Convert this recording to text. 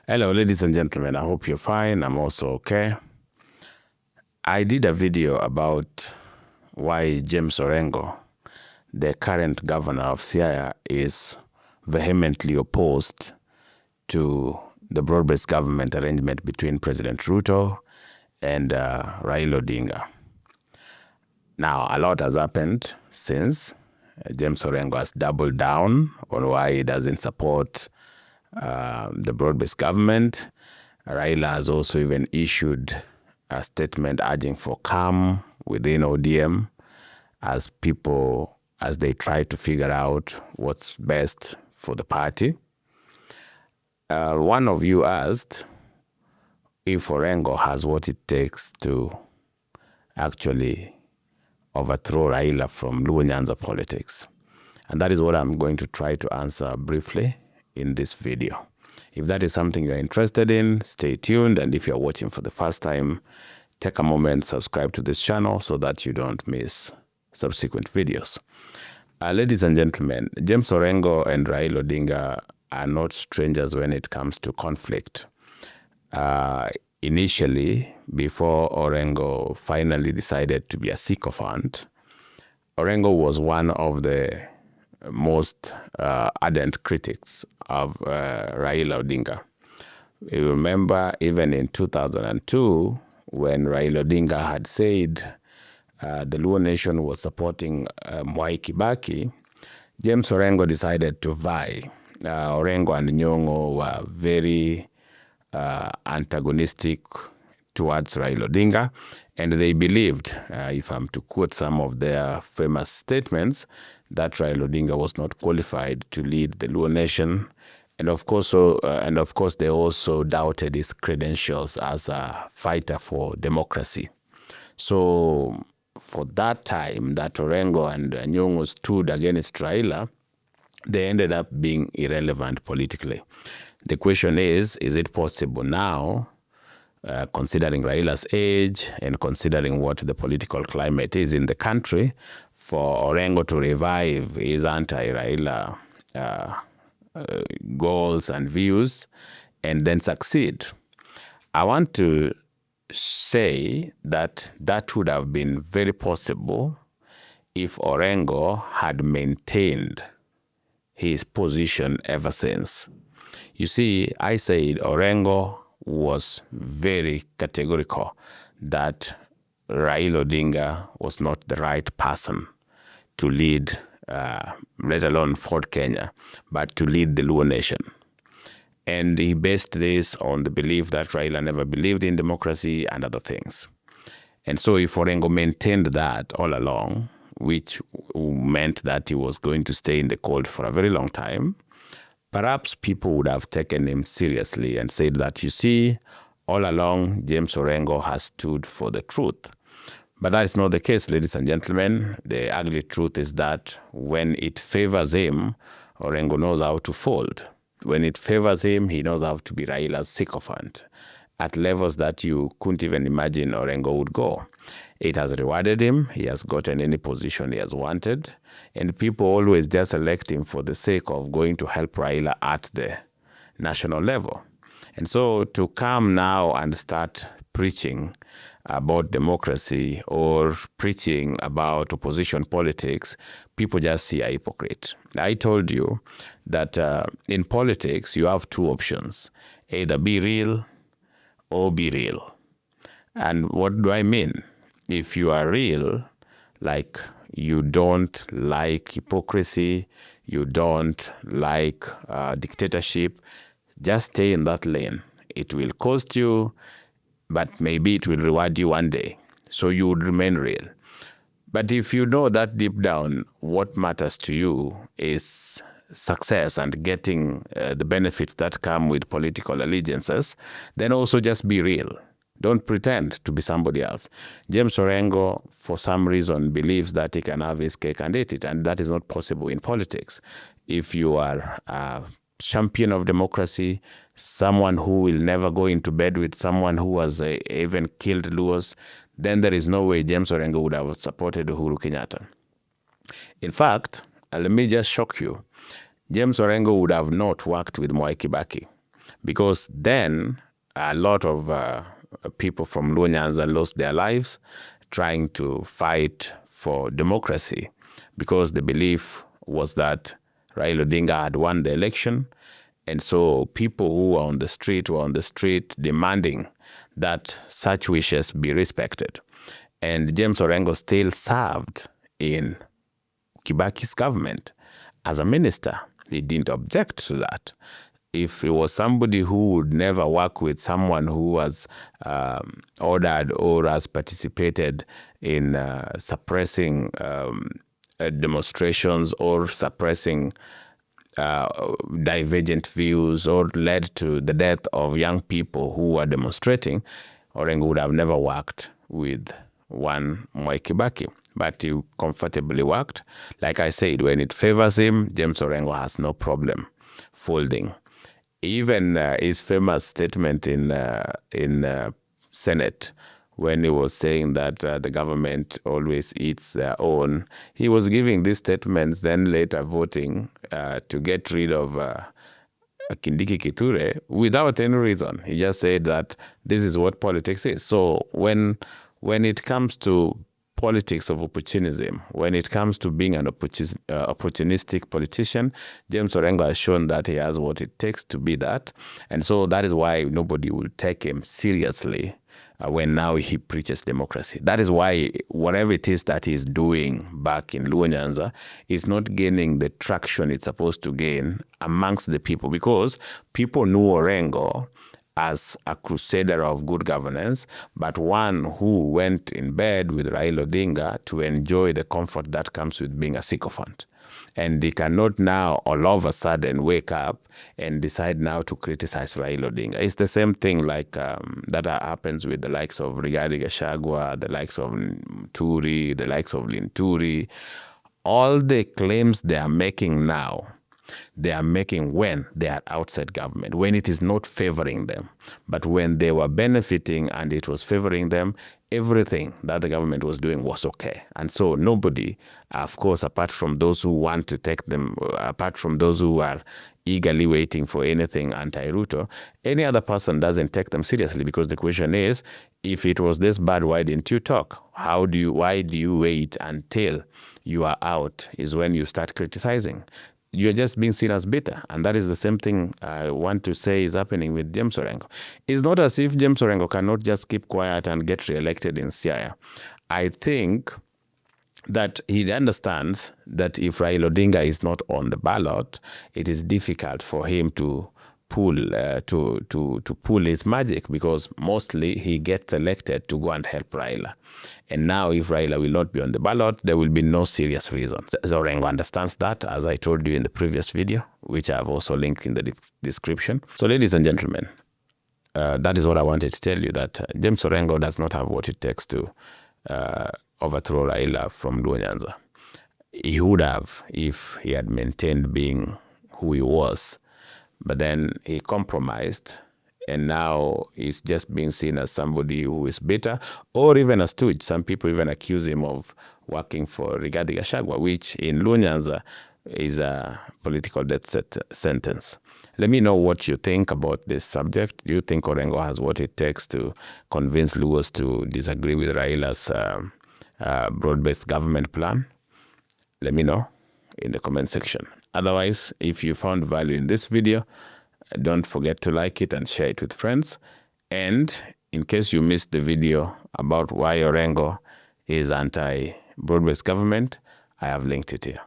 Hello, ladies and gentlemen. I hope you're fine. I'm also okay. I did a video about why James Orengo, the current governor of Siaya, is vehemently opposed to the broad-based government arrangement between President Ruto and Raila Odinga. Now, a lot has happened since. James Orengo has doubled down on why he doesn't support the broad-based government. Raila has also even issued a statement urging for calm within ODM as they try to figure out what's best for the party. One of you asked if Orengo has what it takes to actually overthrow Raila from Luo Nyanza politics. And that is what I'm going to try to answer briefly in this video. If that is something you're interested in, stay tuned. And if you're watching for the first time, take a moment, subscribe to this channel so that you don't miss subsequent videos. Ladies and gentlemen, James Orengo and Raila Odinga are not strangers when it comes to conflict. Initially, before Orengo finally decided to be a sycophant, Orengo was one of the most ardent critics of Raila Odinga. You remember even in 2002, when Raila Odinga had said the Luo nation was supporting Mwai Kibaki, James Orengo decided to vie. Orengo and Nyong'o were very antagonistic towards Raila Odinga, and they believed, if I'm to quote some of their famous statements, that Raila Odinga was not qualified to lead the Luo nation, and of course, they also doubted his credentials as a fighter for democracy. So, for that time that Orengo and Nyong'o stood against Raila, they ended up being irrelevant politically. The question is it possible now, considering Raila's age and considering what the political climate is in the country, for Orengo to revive his anti-Raila goals and views and then succeed? I want to say that that would have been very possible if Orengo had maintained his position ever since. You see, I said Orengo was very categorical that Raila Odinga was not the right person to lead, let alone Fort Kenya, but to lead the Luo nation. And he based this on the belief that Raila never believed in democracy and other things. And so if Orengo maintained that all along, which meant that he was going to stay in the cold for a very long time, perhaps people would have taken him seriously and said that, you see, all along, James Orengo has stood for the truth. But that is not the case, ladies and gentlemen. The ugly truth is that when it favors him, Orengo knows how to fold. When it favors him, he knows how to be Raila's sycophant at levels that you couldn't even imagine Orengo would go. It has rewarded him. He has gotten any position he has wanted. And people always just elect him for the sake of going to help Raila at the national level. And so to come now and start preaching about democracy or preaching about opposition politics, people just see a hypocrite. I told you that in politics, you have two options: either be real or be real. And what do I mean? If you are real, like you don't like hypocrisy, you don't like dictatorship, just stay in that lane. It will cost you, but maybe it will reward you one day. So you would remain real. But if you know that deep down what matters to you is success and getting the benefits that come with political allegiances, then also just be real. Don't pretend to be somebody else. James Orengo, for some reason, believes that he can have his cake and eat it, and that is not possible in politics. If you are a champion of democracy, someone who will never go into bed with someone who has even killed Luos, then there is no way James Orengo would have supported Uhuru Kenyatta. In fact, let me just shock you. James Orengo would have not worked with Mwai Kibaki, because then a lot of people from Luo Nyanza lost their lives trying to fight for democracy, because the belief was that Raila Odinga had won the election. And so people who were on the street demanding that such wishes be respected. And James Orengo still served in Kibaki's government as a minister. He didn't object to that. If it was somebody who would never work with someone who was ordered or has participated in suppressing demonstrations or suppressing divergent views or led to the death of young people who were demonstrating, Orengo would have never worked with one Mwai Kibaki. But he comfortably worked. Like I said, when it favors him, James Orengo has no problem folding. Even his famous statement in Senate, when he was saying that the government always eats their own, he was giving these statements, then later voting to get rid of Kindiki Kithure without any reason. He just said that this is what politics is. So when it comes to politics of opportunism, when it comes to being an opportunistic politician, James Orengo has shown that he has what it takes to be that. And so that is why nobody will take him seriously when now he preaches democracy. That is why whatever it is that he's doing back in Luo Nyanza is not gaining the traction it's supposed to gain amongst the people, because people knew Orengo as a crusader of good governance, but one who went in bed with Raila Odinga to enjoy the comfort that comes with being a sycophant. And they cannot now all of a sudden wake up and decide now to criticize Raila Odinga. It's the same thing like that happens with the likes of Rigathi Gachagua, the likes of Turi, the likes of Linturi. All the claims they are making now, they are making when they are outside government, when it is not favoring them. But when they were benefiting and it was favoring them, everything that the government was doing was okay. And so nobody, of course, apart from those who want to take them, apart from those who are eagerly waiting for anything anti-Ruto, any other person doesn't take them seriously, because the question is, if it was this bad, why didn't you talk? Why do you wait until you are out is when you start criticizing? You're just being seen as bitter. And that is the same thing I want to say is happening with James Orengo. It's not as if James Orengo cannot just keep quiet and get re-elected in Siaya. I think that he understands that if Raila Odinga is not on the ballot, it is difficult for him to pull his magic, because mostly he gets elected to go and help Raila. And now if Raila will not be on the ballot, there will be no serious reason. Orengo understands that, as I told you in the previous video, which I have also linked in the description. So ladies and gentlemen, that is what I wanted to tell you, that James Orengo does not have what it takes to overthrow Raila from Luo Nyanza. He would have if he had maintained being who he was. But then he compromised, and now he's just being seen as somebody who is bitter, or even a stooge. Some people even accuse him of working for Rigathi Gachagua, which in Luo Nyanza is a political death sentence. Let me know what you think about this subject. Do you think Orengo has what it takes to convince Luos to disagree with Raila's broad-based government plan? Let me know in the comment section. Otherwise, if you found value in this video, don't forget to like it and share it with friends. And in case you missed the video about why Orengo is anti-broad-based government, I have linked it here.